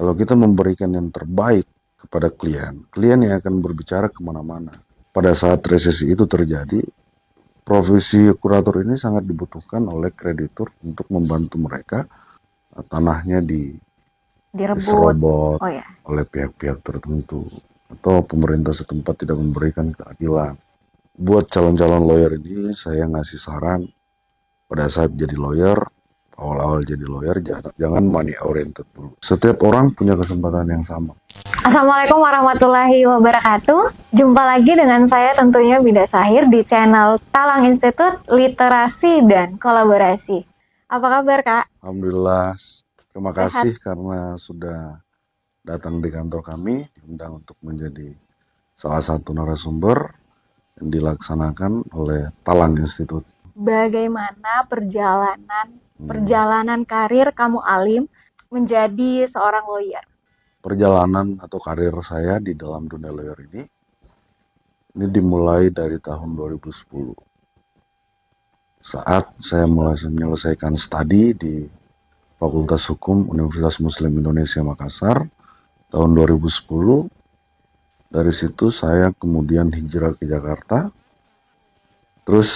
Kalau kita memberikan yang terbaik kepada klien, klien yang akan berbicara kemana-mana. Pada saat resesi itu terjadi, profesi kurator ini sangat dibutuhkan oleh kreditur untuk membantu mereka tanahnya Direbut. diserobot Oh ya. oleh pihak-pihak tertentu atau pemerintah setempat tidak memberikan keadilan. Buat calon-calon lawyer ini saya ngasih saran pada saat jadi lawyer, awal-awal jadi lawyer jangan money oriented dulu. Setiap orang punya kesempatan yang sama. Assalamualaikum warahmatullahi wabarakatuh. Jumpa lagi dengan saya tentunya Bida Sahir di channel Talang Institute Literasi dan Kolaborasi. Apa kabar Kak? Alhamdulillah, terima Sehat? kasih karena sudah datang di kantor kami, diundang untuk menjadi salah satu narasumber yang dilaksanakan oleh Talang Institute. Bagaimana perjalanan karir kamu Alim menjadi seorang lawyer? Perjalanan atau karir saya di dalam dunia lawyer ini dimulai dari tahun 2010. Saat saya mulai menyelesaikan studi di Fakultas Hukum Universitas Muslim Indonesia Makassar tahun 2010. Dari situ saya kemudian hijrah ke Jakarta, terus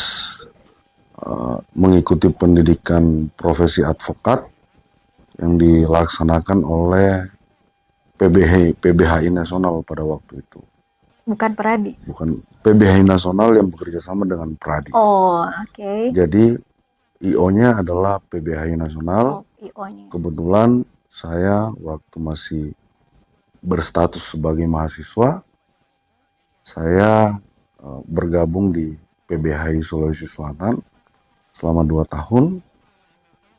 mengikuti pendidikan profesi advokat yang dilaksanakan oleh PBHI Nasional pada waktu itu. Bukan Peradi? Bukan, PBHI Nasional yang bekerja sama dengan Pradi. Oh, oke. Jadi IO-nya adalah PBHI Nasional. Oh, IO-nya. Kebetulan saya waktu masih berstatus sebagai mahasiswa, saya bergabung di PBHI Sulawesi Selatan selama 2 tahun.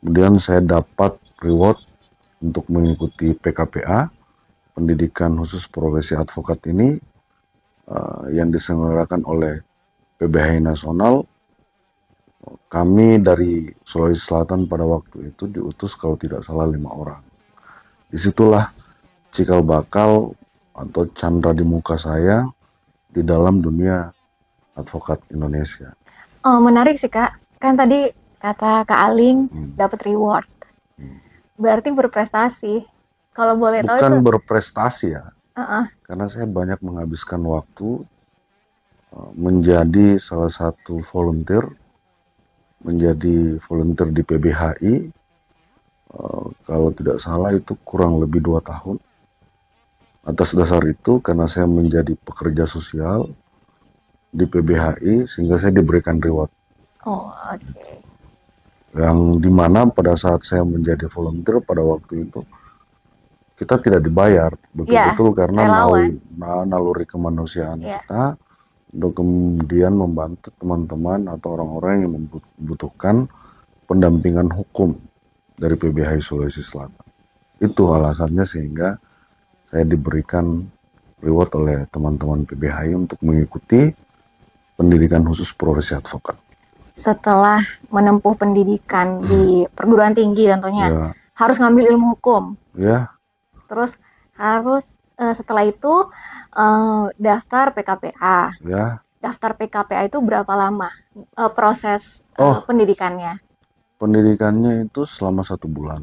Kemudian saya dapat reward untuk mengikuti PKPA, pendidikan khusus profesi advokat ini yang diselenggarakan oleh PBHI Nasional. Kami dari Sulawesi Selatan pada waktu itu diutus kalau tidak salah 5 orang. Disitulah cikal bakal atau candra di muka saya di dalam dunia advokat Indonesia. Oh, menarik sih Kak. Kan tadi kata Kak Aling dapat reward. Berarti berprestasi. Kalau boleh tahu Bukan itu berprestasi ya, karena saya banyak menghabiskan waktu menjadi salah satu volunteer, menjadi volunteer di PBHI. Kalau tidak salah itu kurang lebih 2 tahun. Atas dasar itu, karena saya menjadi pekerja sosial di PBHI, sehingga saya diberikan reward. Oh, oke. Yang dimana pada saat saya menjadi volunteer pada waktu itu, kita tidak dibayar, betul-betul karena naluri kemanusiaan kita untuk kemudian membantu teman-teman atau orang-orang yang membutuhkan pendampingan hukum dari PBHI Sulawesi Selatan. Itu alasannya sehingga saya diberikan reward oleh teman-teman PBHI untuk mengikuti pendidikan khusus profesi advokat. Setelah menempuh pendidikan di perguruan tinggi tentunya harus ngambil ilmu hukum. Ya. Terus harus setelah itu daftar PKPA. Ya. Daftar PKPA itu berapa lama proses pendidikannya? Pendidikannya itu selama 1 bulan.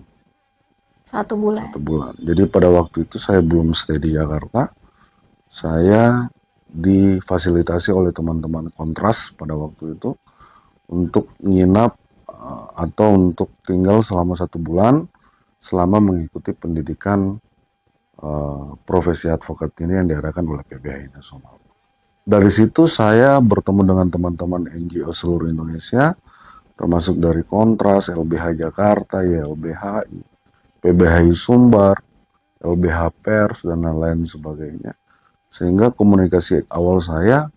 1 bulan. 1 bulan. Jadi pada waktu itu saya belum stay di Jakarta. Saya difasilitasi oleh teman-teman kontras pada waktu itu untuk nginap atau untuk tinggal selama 1 bulan selama mengikuti pendidikan profesi advokat ini yang diadakan oleh PBHI Nasional. Dari situ saya bertemu dengan teman-teman NGO seluruh Indonesia, termasuk dari Kontras, LBH Jakarta, YLBHI, PBHI Sumbar, LBH Pers, dan lain-lain sebagainya. Sehingga komunikasi awal saya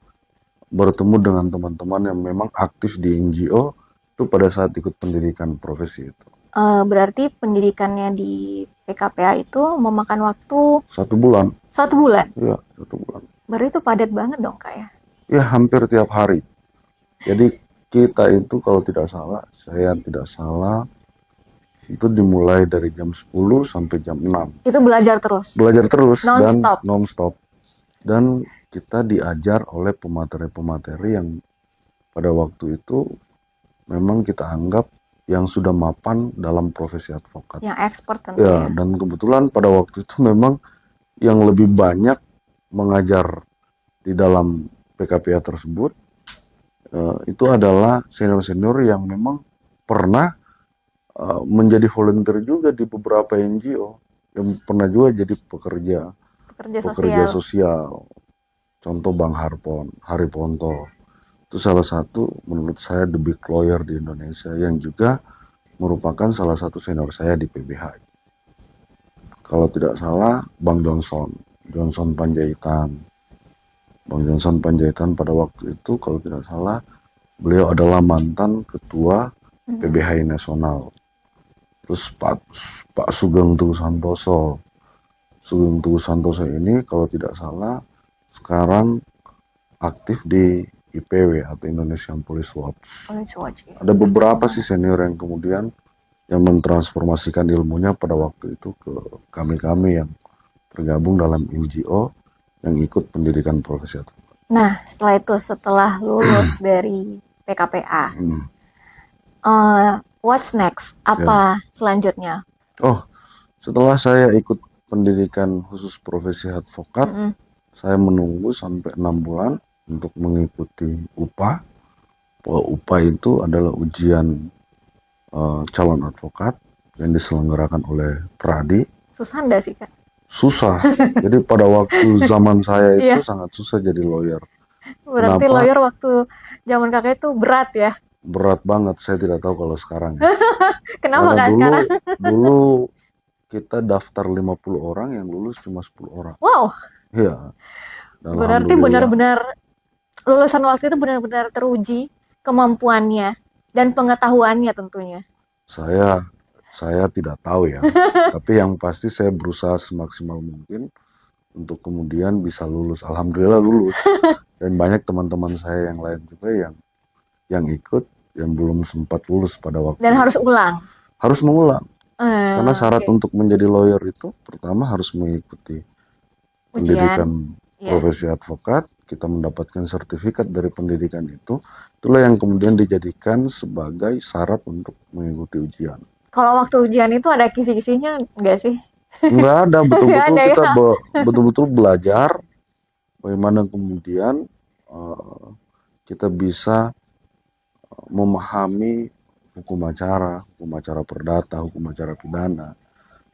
bertemu dengan teman-teman yang memang aktif di NGO itu pada saat ikut pendidikan profesi itu. Berarti pendidikannya di PKPA itu memakan waktu 1 bulan. 1 bulan? Iya, 1 bulan. Berarti itu padat banget dong Kak ya? Ya, hampir tiap hari. Jadi kita itu kalau tidak salah, saya tidak salah, itu dimulai dari jam 10 sampai jam 6. Itu belajar terus? Belajar terus dan non-stop? non-stop. Dan kita diajar oleh pemateri-pemateri yang pada waktu itu memang kita anggap yang sudah mapan dalam profesi advokat. Yang expert Ya, tentunya. dan kebetulan pada waktu itu memang yang lebih banyak mengajar di dalam PKPA tersebut itu adalah senior-senior yang memang pernah menjadi volunteer juga di beberapa NGO, yang pernah juga jadi pekerja Pekerja sosial. sosial. Contoh Bang Hari Ponto. Itu salah satu menurut saya the big lawyer di Indonesia yang juga merupakan salah satu senior saya di PBH. Kalau tidak salah, Bang Johnson Panjaitan. Bang Johnson Panjaitan pada waktu itu kalau tidak salah, beliau adalah mantan ketua PBHI Nasional. Terus Pak Sugeng Teguh Santoso. Sugeng Teguh Santoso ini kalau tidak salah sekarang aktif di IPW atau Indonesian Police Watch. Ya. Ada beberapa sih senior yang kemudian yang mentransformasikan ilmunya pada waktu itu ke kami-kami yang tergabung dalam NGO yang ikut pendidikan profesi advokat. Nah, setelah lulus dari PKPA, what's next? Apa selanjutnya? Oh, setelah saya ikut pendidikan khusus profesi advokat, saya menunggu sampai 6 bulan untuk mengikuti UPA. UPA itu adalah ujian calon advokat yang diselenggarakan oleh Pradi. Susah enggak sih, Kak? Susah. Jadi pada waktu zaman saya itu sangat susah jadi lawyer. Berarti Kenapa? lawyer waktu zaman Kakak itu berat ya? Berat banget, saya tidak tahu kalau sekarang. Kenapa Karena Kak sekarang? dulu kita daftar 50 orang, yang lulus cuma 10 orang. Wow. Iya. Berarti benar-benar lulusan waktu itu benar-benar teruji kemampuannya dan pengetahuannya tentunya. Saya tidak tahu ya. Tapi yang pasti saya berusaha semaksimal mungkin untuk kemudian bisa lulus. Alhamdulillah lulus. Dan banyak teman-teman saya yang lain juga yang ikut yang belum sempat lulus pada waktu dan itu. harus ulang. Harus mengulang. Karena syarat untuk menjadi lawyer itu pertama harus mengikuti pendidikan profesi advokat, kita mendapatkan sertifikat dari pendidikan itu, itulah yang kemudian dijadikan sebagai syarat untuk mengikuti ujian. Kalau waktu ujian itu ada kisi-kisinya enggak sih? Enggak ada, betul-betul kita betul-betul belajar bagaimana kemudian kita bisa memahami hukum acara perdata, hukum acara pidana.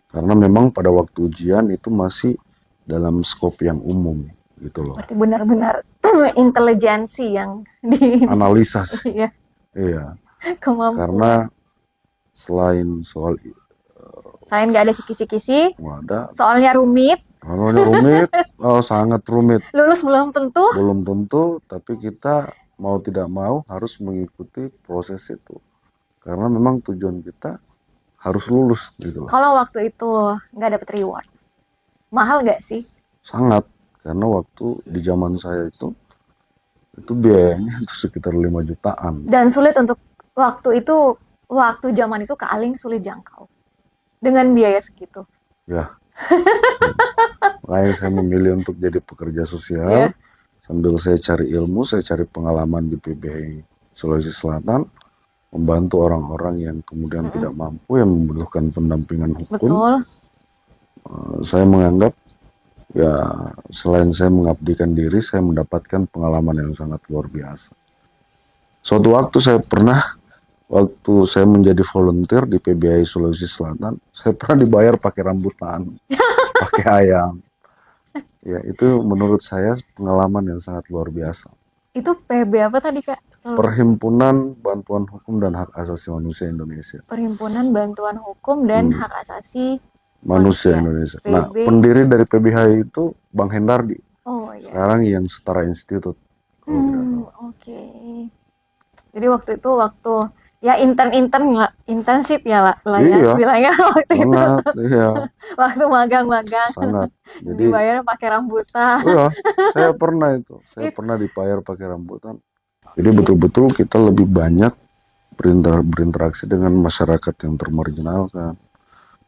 Karena memang pada waktu ujian itu masih dalam skop yang umum gitu loh. Berarti benar-benar intelijensi yang dianalisa sih. Iya. Kemampuan. Karena selain nggak ada kisi-kisi, soalnya rumit, sangat rumit. Lulus belum tentu, tapi kita mau tidak mau harus mengikuti proses itu. Karena memang tujuan kita harus lulus gitu loh. Kalau waktu itu nggak dapet reward, mahal nggak sih? Sangat, karena waktu di zaman saya itu biayanya itu sekitar 5 jutaan. Dan sulit untuk waktu zaman itu Kak Aling sulit jangkau dengan biaya segitu. Ya. Makanya saya memilih untuk jadi pekerja sosial. Sambil saya cari ilmu, saya cari pengalaman di PBHI Sulawesi Selatan, membantu orang-orang yang kemudian tidak mampu, yang membutuhkan pendampingan hukum. Betul. Saya menganggap ya selain saya mengabdikan diri, saya mendapatkan pengalaman yang sangat luar biasa. Suatu waktu waktu saya menjadi volunteer di PBHI Sulawesi Selatan, saya pernah dibayar pakai rambutan, pakai ayam. Ya, itu menurut saya pengalaman yang sangat luar biasa. Itu PB apa tadi, Kak? Perhimpunan Bantuan Hukum dan Hak Asasi Manusia Indonesia. Perhimpunan Bantuan Hukum dan Hak Asasi Manusia Indonesia. Nah, pendiri dari PBHI itu Bang Hendardi. Oh iya. Sekarang yang Setara Institute. Oke. Jadi waktu itu ya internship ya lah ya bilangnya waktu itu. Iya. Waktu magang-magang. Sangat. Jadi dibayarnya pakai rambutan. Iya, saya pernah itu. Saya pernah dibayar pakai rambutan. Jadi betul-betul kita lebih banyak berinteraksi dengan masyarakat yang termarginalkan.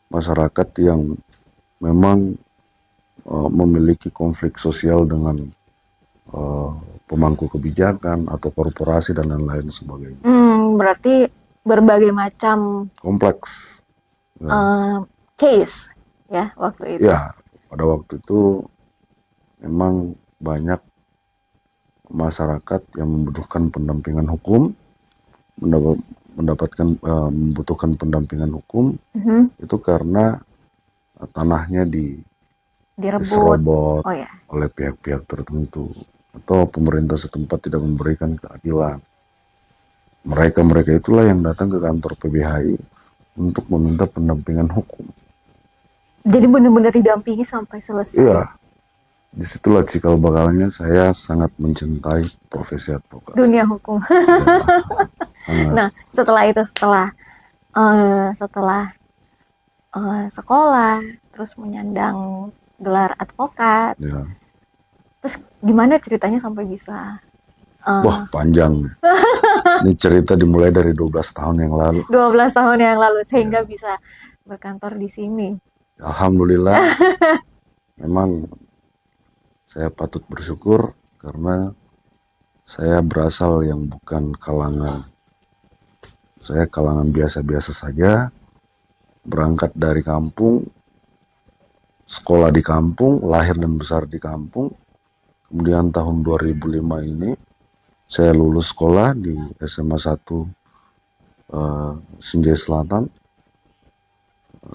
Masyarakat yang memang memiliki konflik sosial dengan pemangku kebijakan atau korporasi dan lain-lain sebagainya. Berarti berbagai macam kompleks. case ya waktu itu. Ya, pada waktu itu memang banyak masyarakat yang membutuhkan pendampingan hukum, membutuhkan pendampingan hukum itu karena tanahnya Direbut. diserobot Oh ya. oleh pihak-pihak tertentu atau pemerintah setempat tidak memberikan keadilan. Mereka itulah yang datang ke kantor PBHI untuk meminta pendampingan hukum. Jadi benar-benar didampingi sampai selesai. Iya. Disitulah cikal bakalnya saya sangat mencintai profesi advokat. Dunia hukum. Ya, nah, setelah itu, setelah sekolah, terus menyandang gelar advokat. Ya. Terus gimana ceritanya sampai bisa? Wah, panjang. Ini cerita dimulai dari 12 tahun yang lalu. 12 tahun yang lalu sehingga bisa berkantor di sini. Alhamdulillah. Memang saya patut bersyukur karena saya berasal yang bukan kalangan. Saya kalangan biasa-biasa saja, berangkat dari kampung, sekolah di kampung, lahir dan besar di kampung. Kemudian tahun 2005 ini saya lulus sekolah di SMA 1 Sinjai Selatan.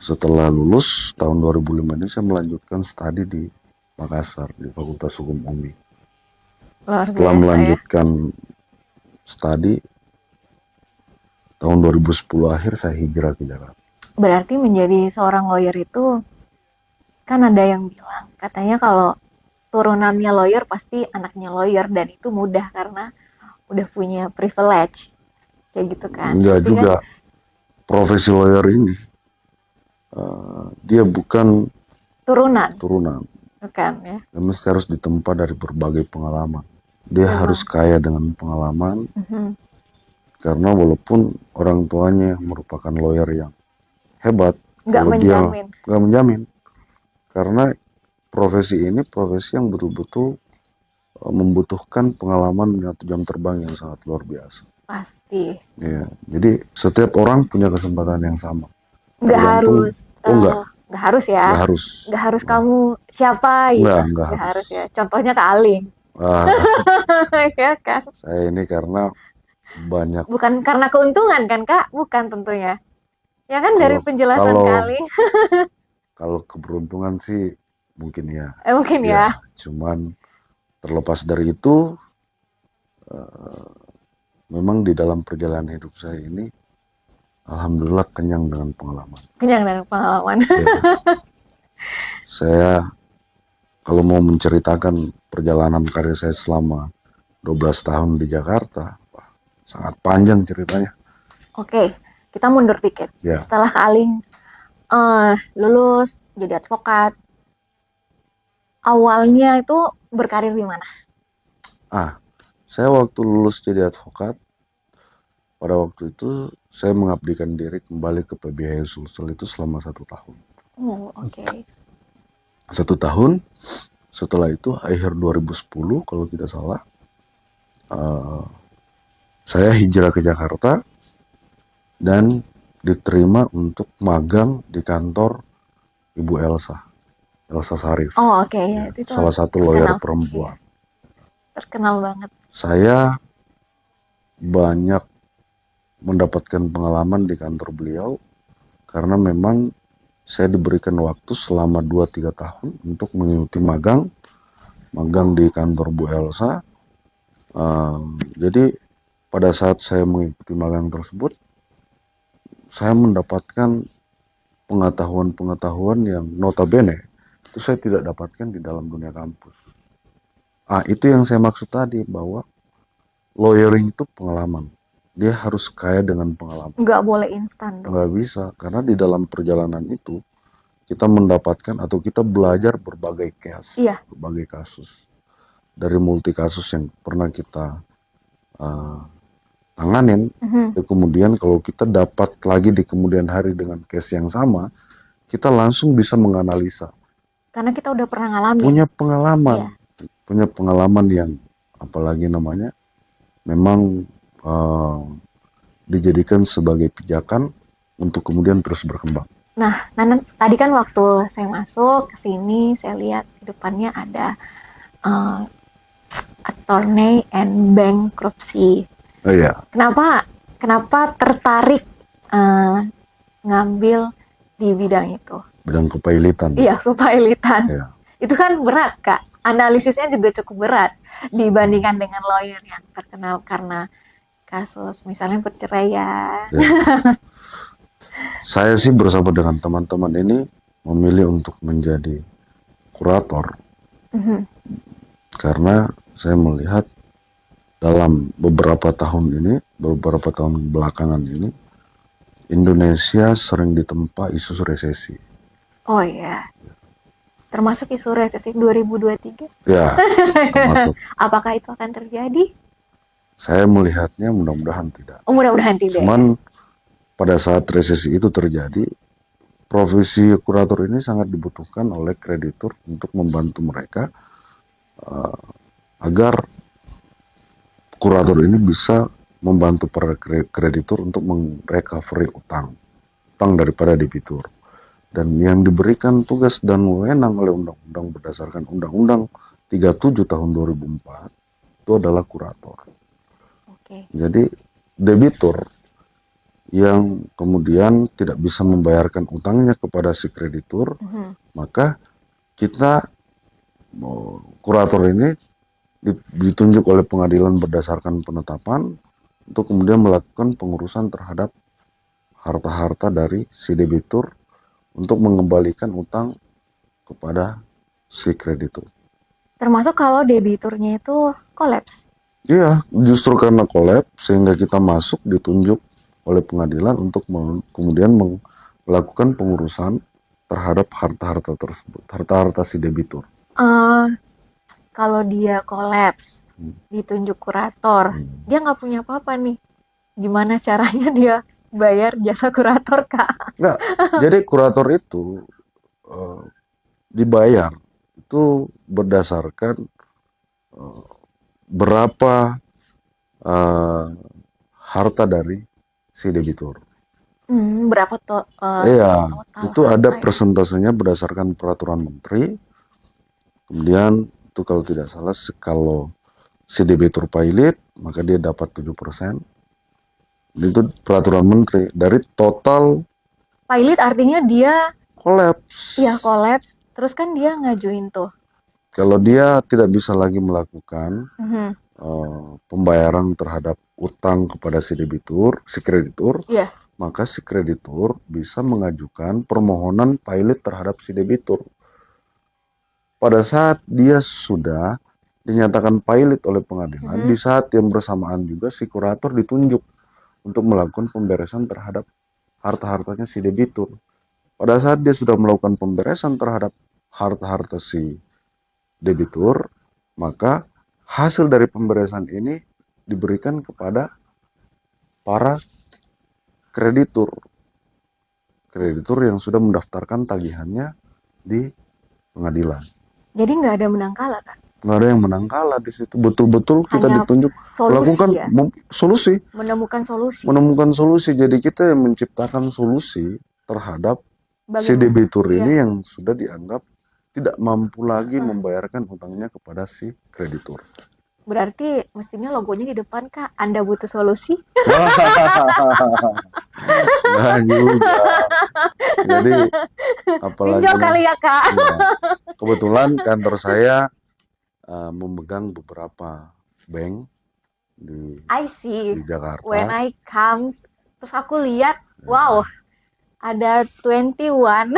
Setelah lulus tahun 2005 ini saya melanjutkan studi di Makassar di Fakultas Hukum UMI. Setelah melanjutkan studi tahun 2010 akhir saya hijrah ke Jakarta. Berarti menjadi seorang lawyer itu kan ada yang bilang katanya kalau turunannya lawyer pasti anaknya lawyer, dan itu mudah karena udah punya privilege kayak gitu kan. Enggak juga. Profesi lawyer ini dia bukan turunan. Bukan ya. Dia mesti harus ditempa dari berbagai pengalaman. Dia harus kaya dengan pengalaman. Karena walaupun orang tuanya merupakan lawyer yang hebat, nggak menjamin. Karena profesi ini profesi yang betul-betul membutuhkan pengalaman atau jam terbang yang sangat luar biasa. Pasti. Ya, jadi setiap orang punya kesempatan yang sama. Nggak harus. Nggak harus ya. Nggak harus kamu siapa gitu. Nggak harus ya. Contohnya Kak Aling. Ya kan. Saya ini karena banyak. Bukan karena keuntungan kan Kak? Bukan tentunya. Ya kan dari penjelasan Kak Aling. Kalau keberuntungan sih mungkin ya. Mungkin ya. Cuman terlepas dari itu, memang di dalam perjalanan hidup saya ini, alhamdulillah kenyang dengan pengalaman. Ya. Saya kalau mau menceritakan perjalanan karir saya selama 12 tahun di Jakarta, sangat panjang ceritanya. Oke, kita mundur dikit. Ya. Setelah Kak Aling lulus jadi advokat, awalnya itu berkarir di mana? Saya waktu lulus jadi advokat, pada waktu itu saya mengabdikan diri kembali ke PBHI Sulsel itu selama 1 tahun. Oh, oke. 1 tahun, setelah itu akhir 2010 kalau tidak salah, saya hijrah ke Jakarta dan diterima untuk magang di kantor Ibu Elsa Sarif. Oh, oke. Ya, itu salah satu lawyer perempuan. Terkenal banget. Saya banyak mendapatkan pengalaman di kantor beliau karena memang saya diberikan waktu selama 2-3 tahun untuk mengikuti magang di kantor Bu Elsa. Jadi pada saat saya mengikuti magang tersebut, saya mendapatkan pengetahuan yang notabene itu saya tidak dapatkan di dalam dunia kampus. Itu yang saya maksud tadi, bahwa lawyering itu pengalaman. Dia harus kaya dengan pengalaman. Nggak boleh instan dong. Nggak bisa, karena di dalam perjalanan itu kita mendapatkan atau kita belajar berbagai case, berbagai kasus. Dari multi kasus yang pernah kita tanganin, kemudian kalau kita dapat lagi di kemudian hari dengan case yang sama, kita langsung bisa menganalisa. Karena kita udah pernah ngalamin. Punya pengalaman yang apalagi namanya memang dijadikan sebagai pijakan untuk kemudian terus berkembang. Nah, tadi kan waktu saya masuk ke sini, saya lihat di depannya ada uh, attorney and bankruptcy. Oh iya, Kenapa tertarik uh, ngambil di bidang itu? bidang kepailitan. Iya, kepailitan. Iya. Itu kan berat, Kak. Analisisnya juga cukup berat dibandingkan dengan lawyer yang terkenal karena kasus misalnya perceraian. Ya. Saya sih bersama dengan teman-teman ini memilih untuk menjadi kurator Mhm. karena saya melihat dalam beberapa tahun belakangan ini, Indonesia sering ditempa isu resesi. Oh iya, termasuk isu resesi 2023. Ya, termasuk. Apakah itu akan terjadi? Saya melihatnya mudah-mudahan tidak. Oh, mudah-mudahan tidak. Cuman pada saat resesi itu terjadi, profesi kurator ini sangat dibutuhkan oleh kreditur untuk membantu mereka agar kurator ini bisa membantu para kreditur untuk merecovery utang daripada debitur. Dan yang diberikan tugas dan wewenang oleh undang-undang berdasarkan Undang-Undang 37 tahun 2004 itu adalah kurator. Oke. Jadi debitur yang kemudian tidak bisa membayarkan utangnya kepada si kreditur, maka kita kurator ini ditunjuk oleh pengadilan berdasarkan penetapan untuk kemudian melakukan pengurusan terhadap harta-harta dari si debitur untuk mengembalikan utang kepada si kreditur. Termasuk kalau debiturnya itu kolaps. Iya, justru karena kolaps sehingga kita masuk ditunjuk oleh pengadilan untuk kemudian melakukan pengurusan terhadap harta-harta tersebut, harta-harta si debitur. Kalau dia kolaps, ditunjuk kurator, dia nggak punya apa-apa nih. Gimana caranya dia bayar jasa kurator, Kak? Nggak, jadi kurator itu dibayar itu berdasarkan berapa harta dari si debitur. Berapa Iya, total itu ada harta ya? persentasenya berdasarkan peraturan menteri. Kemudian itu kalau tidak salah, kalau si debitur pailit, maka dia dapat 7%. Itu peraturan menteri dari total. Pailit artinya dia Kolaps. ya kolaps, terus kan dia ngajuin tuh. Kalau dia tidak bisa lagi melakukan pembayaran terhadap utang kepada si debitur, si kreditur, Iya. maka si kreditur bisa mengajukan permohonan pailit terhadap si debitur. Pada saat dia sudah dinyatakan pailit oleh pengadilan, di saat yang bersamaan juga si kurator ditunjuk untuk melakukan pemberesan terhadap harta-hartanya si debitur. Pada saat dia sudah melakukan pemberesan terhadap harta-harta si debitur, maka hasil dari pemberesan ini diberikan kepada para kreditur yang sudah mendaftarkan tagihannya di pengadilan. Jadi nggak ada menang kalah, Kak? Nggak ada yang menang kalah di situ. Betul-betul kita Hanya ditunjuk melakukan ya? solusi. Menemukan solusi. Jadi kita yang menciptakan solusi terhadap si debitur ini yang sudah dianggap tidak mampu lagi membayarkan hutangnya kepada si kreditur. Berarti mestinya logonya di depan, Kak. Anda butuh solusi? Nah juga. Jadi apalagi Pinjol kali ya, Kak. Ya, kebetulan kantor saya memegang beberapa bank di Jakarta. When I comes, terus aku lihat, wow, ada 21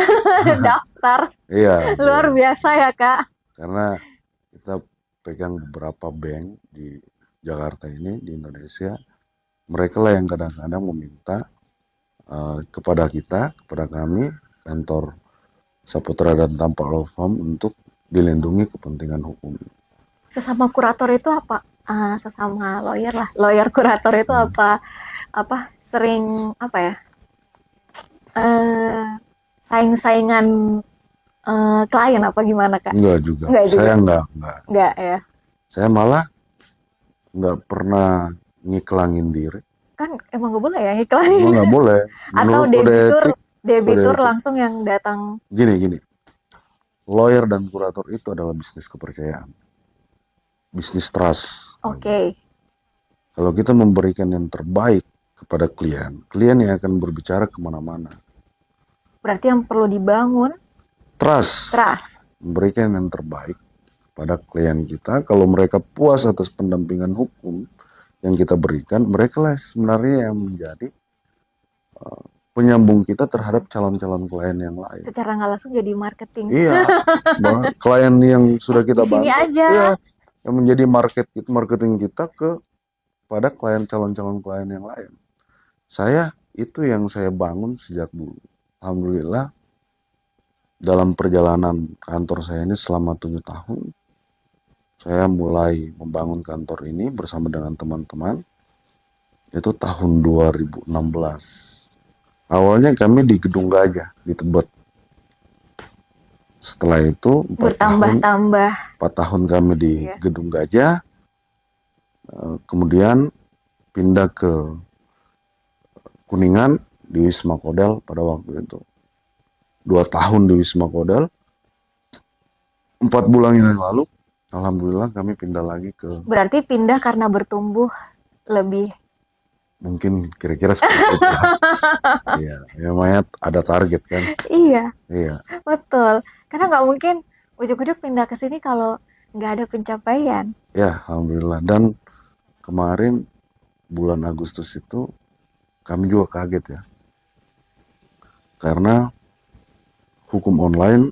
daftar. Iya. Luar biasa ya, Kak. Karena kita pegang beberapa bank di Jakarta ini, di Indonesia. Mereka lah yang kadang-kadang meminta kepada kami, kantor Saputra dan Tampak Law Firm, untuk dilindungi kepentingan hukum. Sesama kurator itu apa? Sesama lawyer lah. Lawyer kurator itu sering apa ya? Saing-saingan klien apa gimana, Kak? Enggak juga. Saya enggak ya. Saya malah enggak pernah ngiklangin diri. Kan emang nggak boleh ya iklan Emang ini. nggak boleh. Atau Menurut kode etik, kode debitur etik. langsung yang datang. Gini, lawyer dan kurator itu adalah bisnis kepercayaan, bisnis trust. Oke. Kalau kita memberikan yang terbaik kepada klien yang akan berbicara kemana-mana. Berarti yang perlu dibangun Trust, trust. memberikan yang terbaik pada klien kita. Kalau mereka puas atas pendampingan hukum yang kita berikan, mereka lah sebenarnya yang menjadi penyambung kita terhadap calon-calon klien yang lain. Secara nggak langsung jadi marketing. Iya, klien yang sudah kita Di sini bantu, aja. iya, yang menjadi marketing kita pada calon-calon klien yang lain. Itu yang saya bangun sejak dulu. Alhamdulillah, dalam perjalanan kantor saya ini selama 7 tahun, saya mulai membangun kantor ini bersama dengan teman-teman. Itu tahun 2016. Awalnya kami di Gedung Gajah, di Tebet. Setelah itu 4 tahun kami di Gedung Gajah. Kemudian pindah ke Kuningan di Wisma Kodel pada waktu itu. 2 tahun di Wisma Kodel. 4 bulan yang lalu, alhamdulillah kami pindah lagi ke... Berarti pindah karena bertumbuh lebih... Mungkin kira-kira seperti itu. Iya, namanya ada target kan. Iya, betul. Karena nggak mungkin ujuk-ujuk pindah ke sini kalau nggak ada pencapaian. Ya, alhamdulillah. Dan kemarin bulan Agustus itu kami juga kaget ya. Karena hukum online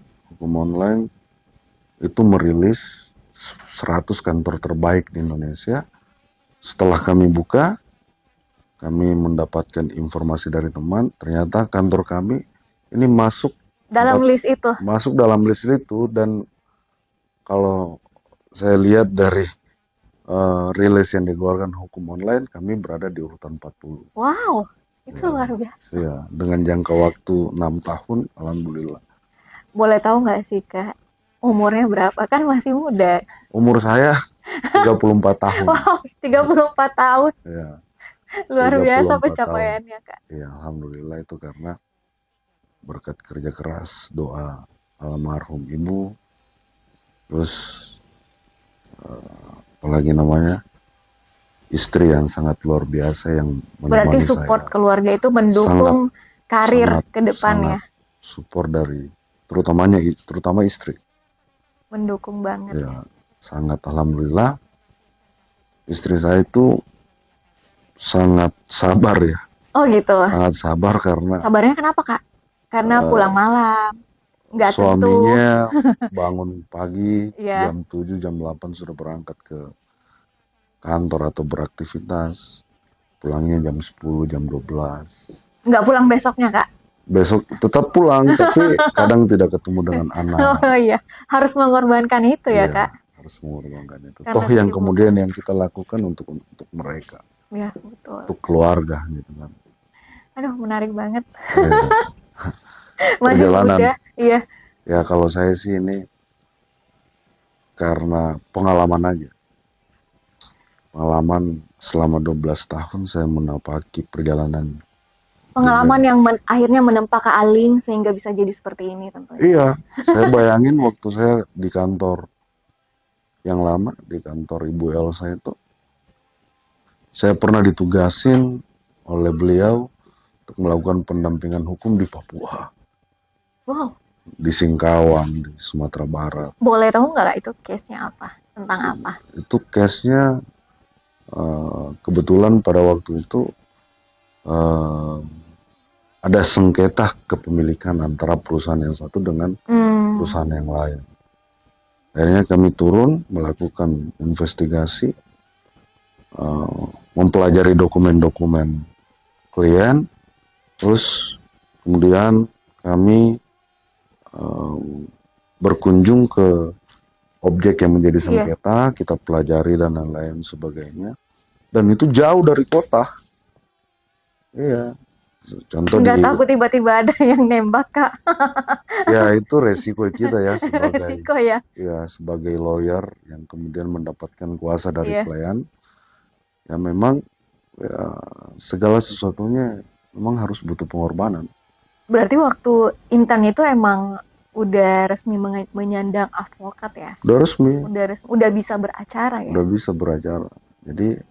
itu merilis 100 kantor terbaik di Indonesia. Setelah kami buka, kami mendapatkan informasi dari teman, ternyata kantor kami ini masuk dalam list itu. Masuk dalam list itu, dan kalau saya lihat dari rilis yang dikeluarkan hukum online, kami berada di urutan 40. Wow, itu luar biasa. Iya, dengan jangka waktu 6 tahun, alhamdulillah. Boleh tahu nggak sih Kak, umurnya berapa? Kan masih muda. Umur saya 34 tahun. Wow, 34 tahun. Iya. Luar biasa pencapaiannya Kak. Iya, alhamdulillah itu karena berkat kerja keras, doa almarhum ibu, terus apalagi namanya, istri yang sangat luar biasa yang menemani saya. Berarti support keluarga itu mendukung karir ke depannya. Support dari terutama istri. Mendukung banget. Ya, sangat alhamdulillah. Istri saya itu sangat sabar ya. Oh gitu. Sangat sabar karena... Sabarnya kenapa Kak? Karena pulang malam. Nggak suaminya bangun pagi, jam 7, jam 8 sudah berangkat ke kantor atau beraktivitas. Pulangnya jam 10, jam 12. Nggak pulang besoknya Kak? Besok tetap pulang, tapi kadang tidak ketemu dengan anak. Oh iya, harus mengorbankan itu ya Kak? Harus mengorbankan itu. Toh yang kemudian yang kita lakukan untuk mereka. Ya, betul. Untuk keluarga gitu kan. Aduh, menarik banget. Masih perjalanan muda, iya. Ya kalau saya sih ini karena pengalaman aja. Pengalaman selama 12 tahun saya menapaki perjalanan. Pengalaman yang akhirnya menempa Kak Aling sehingga bisa jadi seperti ini tentunya. Iya, saya bayangin waktu saya di kantor yang lama, di kantor Ibu Elsa itu, saya pernah ditugasin oleh beliau untuk melakukan pendampingan hukum di Papua. Wow. Di Singkawang, di Sumatera Barat. Boleh tahu nggak itu case-nya apa? Tentang apa? Itu case-nya kebetulan pada waktu itu ada sengketa kepemilikan antara perusahaan yang satu dengan perusahaan yang lain. Akhirnya kami turun melakukan investigasi, mempelajari dokumen-dokumen klien, terus kemudian kami berkunjung ke objek yang menjadi sengketa, kita pelajari dan lain-lain sebagainya. Dan itu jauh dari kota. Iya. Contoh nggak takut tiba-tiba ada yang nembak Kak? Ya itu resiko kita ya sebagai lawyer yang kemudian mendapatkan kuasa dari klien. Ya memang ya segala sesuatunya memang harus butuh pengorbanan. Berarti waktu intern itu emang udah resmi menyandang advokat ya? Udah resmi, Udah bisa beracara ya? udah bisa beracara. Jadi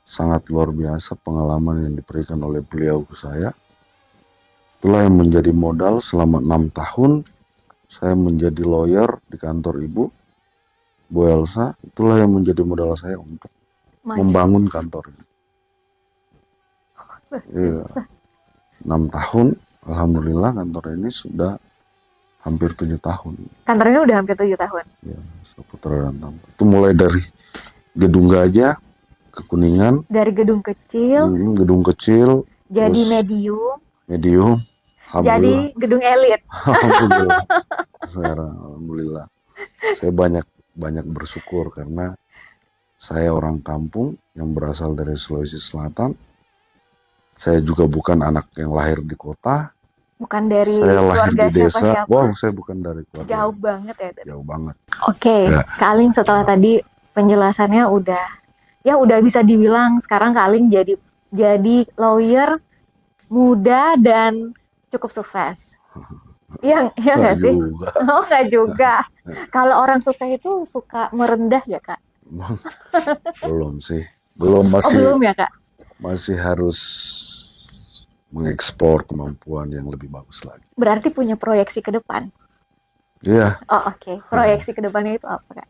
sangat luar biasa pengalaman yang diberikan oleh beliau ke saya. Itulah yang menjadi modal selama 6 tahun saya menjadi lawyer di kantor ibu, Bu Elsa. Itulah yang menjadi modal saya untuk membangun kantor ini. Iya, 6 tahun, alhamdulillah kantor ini sudah hampir 7 tahun. Kantor ini udah hampir 7 tahun. Ya, Saputra dan Tampa. Itu mulai dari gedung gajah ke Kuningan. Dari gedung kecil. Gedung kecil. Jadi medium. Medium. Jadi gedung elit. Alhamdulillah. Sekarang, alhamdulillah. Saya banyak bersyukur karena saya orang kampung yang berasal dari Sulawesi Selatan. Saya juga bukan anak yang lahir di kota. Bukan dari saya lahir keluarga di desa. Siapa-siapa. Wow, saya bukan dari keluarga. Jauh banget ya. Jauh banget. Oke, ya. Kak Aling setelah tadi penjelasannya udah bisa dibilang sekarang Kak Aling jadi lawyer muda dan cukup sukses. Iya nggak sih? Juga. Oh nggak juga. Kalau orang sukses itu suka merendah ya Kak? Belum sih. Belum belum ya Kak? Masih harus mengekspor kemampuan yang lebih bagus lagi. Berarti punya proyeksi ke depan? Iya. Oh oke. Proyeksi ke depannya itu apa Kak?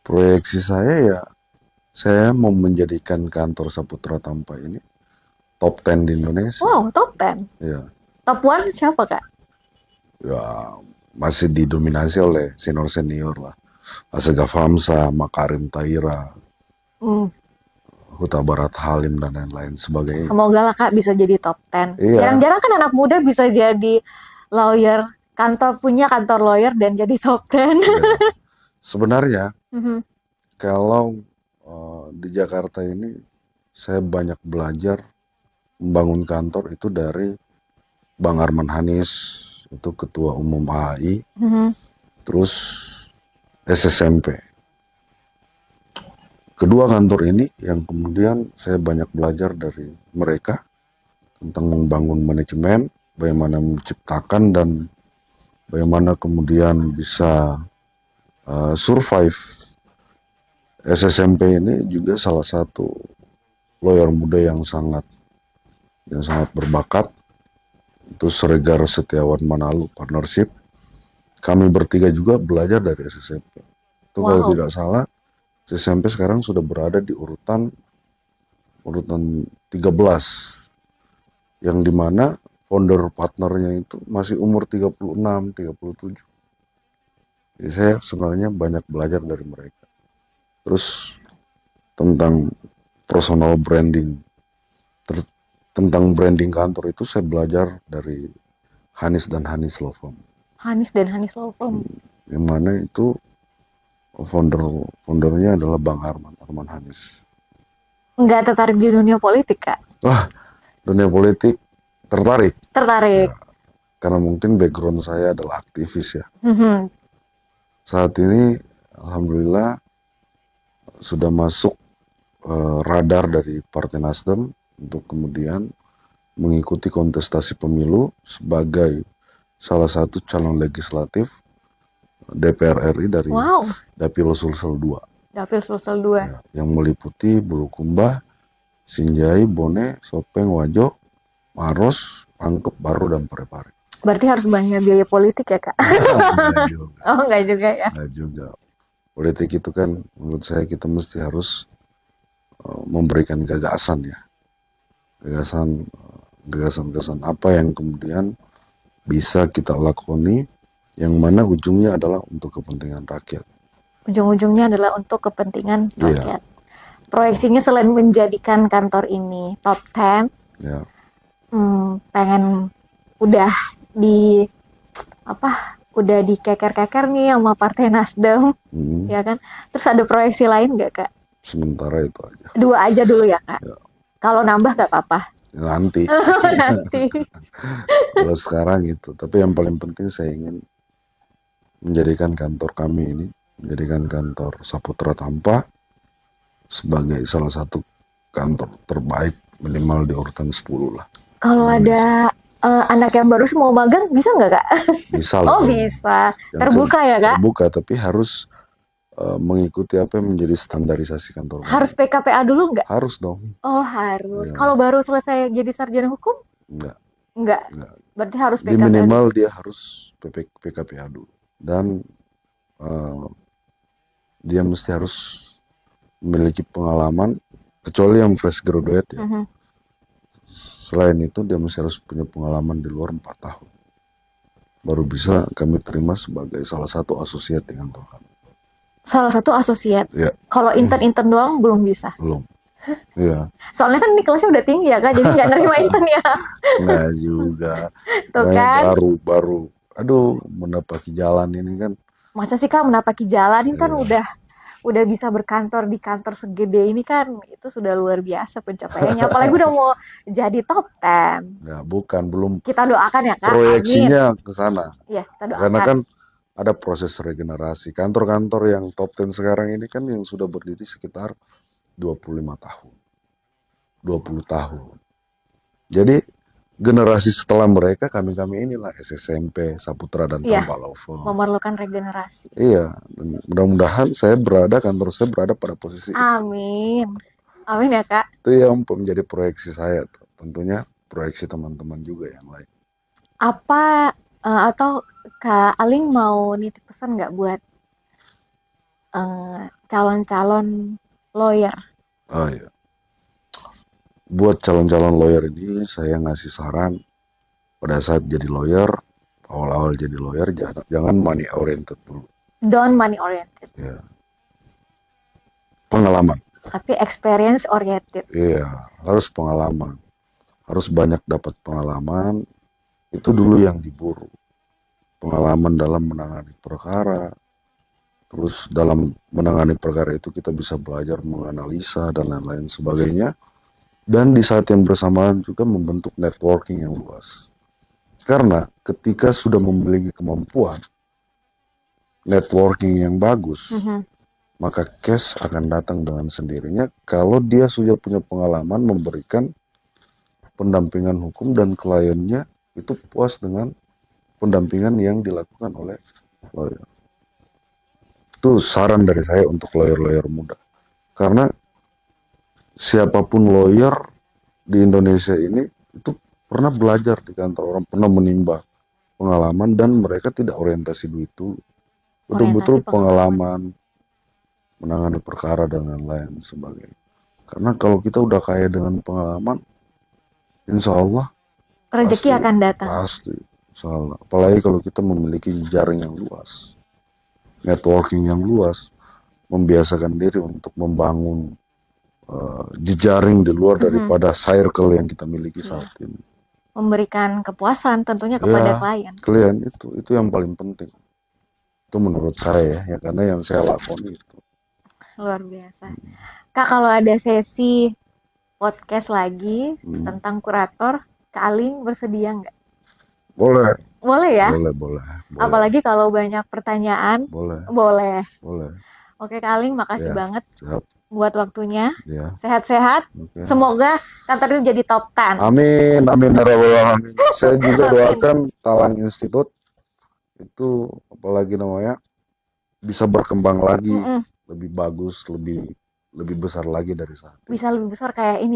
Proyeksi saya ya, saya mau menjadikan kantor Saputra Tampa ini top 10 di Indonesia. Wow, top 10? Iya. Top 1 siapa Kak? Ya, masih didominasi oleh senior-senior lah. Asegaf Hamsa, Makarim Taira, Huta Barat Halim, dan lain-lain sebagainya. Semoga lah Kak bisa jadi top 10. Iya. Jarang-jarang kan anak muda bisa jadi lawyer, punya kantor lawyer dan jadi top 10. Iya. Sebenarnya, kalau di Jakarta ini, saya banyak belajar membangun kantor itu dari Bang Arman Hanis, itu Ketua Umum AHI, terus SSMP. Kedua kantor ini yang kemudian saya banyak belajar dari mereka tentang membangun manajemen, bagaimana menciptakan dan bagaimana kemudian bisa survive. SSMP ini juga salah satu lawyer muda yang sangat berbakat. Itu Sregar Setiawan Manalu Partnership. Kami bertiga juga belajar dari SSMP. Itu kalau tidak salah, SSMP sekarang sudah berada di urutan 13, yang dimana founder partnernya itu masih umur 36, 37. Jadi saya sebenarnya banyak belajar dari mereka. Terus tentang personal branding, tentang branding kantor itu saya belajar dari Hanis dan Hanis Law Firm. Hanis dan Hanis Law Firm. Yang mana itu foundernya adalah Bang Arman Hanis. Nggak tertarik di dunia politik Kak? Wah, dunia politik tertarik. Tertarik. Ya, karena mungkin background saya adalah aktivis ya. Saat ini alhamdulillah sudah masuk radar dari Partai Nasdem untuk kemudian mengikuti kontestasi pemilu sebagai salah satu calon legislatif DPR RI dari Dapil Sulsel 2. Dapil Sulsel 2. Ya, yang meliputi Bulukumba, Sinjai, Bone, Sopeng, Wajo, Maros, Pangkep, Baro, dan Parepare. Berarti harus banyak biaya politik ya Kak? Enggak juga. Oh enggak juga ya? Enggak juga. Politik itu kan menurut saya kita mesti harus memberikan gagasan ya. Gagasan apa yang kemudian bisa kita lakoni, yang mana ujungnya adalah untuk kepentingan rakyat. Ujung-ujungnya adalah untuk kepentingan rakyat. Proyeksinya selain menjadikan kantor ini top 10, pengen udah dikeker-keker nih sama Partai Nasdem, ya kan? Terus ada proyeksi lain nggak Kak? Sementara itu aja. 2 aja dulu ya Kak. Ya. Kalau nambah nggak apa-apa. Nanti. Nanti. Kalau sekarang itu. Tapi yang paling penting saya ingin menjadikan kantor kami ini, menjadikan kantor Saputra Tampa sebagai salah satu kantor terbaik minimal di urutan 10 lah. Kalau ada anak yang baru mau magang, bisa nggak Kak? Bisa lah. Oh bisa, terbuka ya Kak? Terbuka, tapi harus mengikuti apa yang menjadi standarisasi kantor. Harus PKPA dulu nggak? Harus dong. Oh harus. Ya. Kalau baru selesai jadi sarjana hukum? Enggak. Berarti harus PKPA. Di minimal dulu. Dia harus PKPA dulu. Dan dia mesti harus memiliki pengalaman, kecuali yang fresh graduate ya. Selain itu dia mesti harus punya pengalaman di luar 4 tahun. Baru bisa kami terima sebagai salah satu asosiat di kantor kami. Salah satu asosiat? Ya. Kalau intern doang belum bisa? Belum. Iya. Soalnya kan ini kelasnya udah tinggi ya Kak, jadi nggak nerima intern ya. Nggak juga. Tuh kan. Baru. Aduh, menapaki jalan ini kan. Masa sih Kak menapaki jalan ini kan udah bisa berkantor di kantor segede ini kan, itu sudah luar biasa pencapaiannya. Apalagi udah mau jadi top 10. Ya, bukan, belum. Kita doakan ya Kak. Proyeksinya ke sana. Iya, kita doakan. Karena kan ada proses regenerasi. Kantor-kantor yang top 10 sekarang ini kan yang sudah berdiri sekitar 25 tahun. 20 tahun. Jadi generasi setelah mereka kami inilah SSMP, Saputra dan Tampalovo. Memerlukan regenerasi. Iya, mudah-mudahan kantor saya berada pada posisi Amin. Amin ya Kak. Itu yang menjadi proyeksi saya, tentunya proyeksi teman-teman juga yang lain. Apa atau Kak Aling mau nitip pesan nggak buat calon-calon lawyer? Oh iya. Buat calon-calon lawyer ini saya ngasih saran pada saat jadi lawyer, awal-awal jadi lawyer jangan money oriented dulu. Don't money oriented. Ya. Pengalaman. Tapi experience oriented. Iya, harus pengalaman. Harus banyak dapat pengalaman. Itu dulu yang diburu. Pengalaman dalam menangani perkara. Terus dalam menangani perkara itu kita bisa belajar menganalisa dan lain-lain sebagainya. Dan di saat yang bersamaan juga membentuk networking yang luas. Karena ketika sudah memiliki kemampuan networking yang bagus, maka cash akan datang dengan sendirinya kalau dia sudah punya pengalaman memberikan pendampingan hukum dan kliennya itu puas dengan pendampingan yang dilakukan oleh lawyer. Itu saran dari saya untuk lawyer-lawyer muda. Karena siapapun lawyer di Indonesia ini itu pernah belajar di kantor orang, pernah menimba pengalaman dan mereka tidak orientasi duit itu. Betul-betul pengalaman menangani perkara dan lain-lain sebagainya. Karena kalau kita udah kaya dengan pengalaman, insya Allah rezeki akan datang. Pasti, insya Allah. Apalagi kalau kita memiliki jaring yang luas, networking yang luas, membiasakan diri untuk membangun jejaring di luar daripada circle yang kita miliki saat ini. Memberikan kepuasan tentunya kepada klien. Klien itu yang paling penting. Itu menurut saya ya, karena yang saya lakoni itu. Luar biasa. Kak, kalau ada sesi podcast lagi tentang kurator, Kak Aling bersedia nggak? Boleh. Boleh ya? Boleh. Apalagi kalau banyak pertanyaan. Boleh. Oke Kak Aling, makasih banget buat waktunya. Sehat-sehat. Semoga kantor itu jadi top 10. Amin. Saya juga doakan Talang Institute itu apalagi namanya bisa berkembang lagi, lebih bagus, lebih besar lagi dari saat ini. Bisa lebih besar kayak ini.